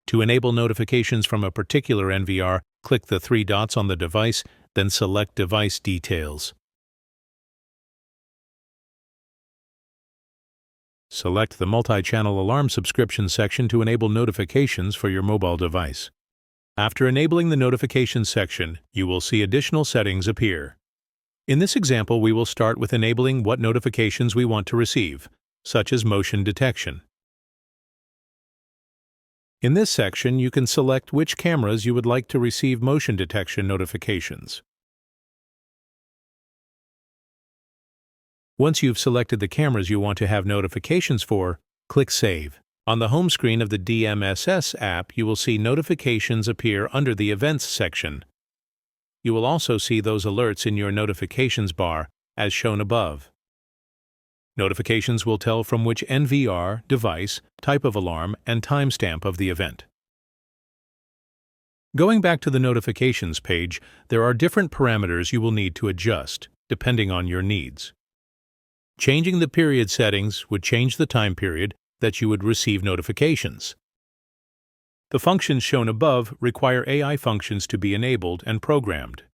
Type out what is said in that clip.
To enable notifications from a particular NVR, click the three dots on the device, then select Device Details. Select the Multi-Channel Alarm Subscription section to enable notifications for your mobile device. After enabling the Notifications section, you will see additional settings appear. In this example, we will start with enabling what notifications we want to receive, such as motion detection. In this section, you can select which cameras you would like to receive motion detection notifications. Once you've selected the cameras you want to have notifications for, click Save. On the home screen of the DMSS app, you will see notifications appear under the Events section. You will also see those alerts in your notifications bar, as shown above. Notifications will tell from which NVR, device, type of alarm, and timestamp of the event. Going back to the Notifications page, there are different parameters you will need to adjust, depending on your needs. Changing the period settings would change the time period that you would receive notifications. The functions shown above require AI functions to be enabled and programmed.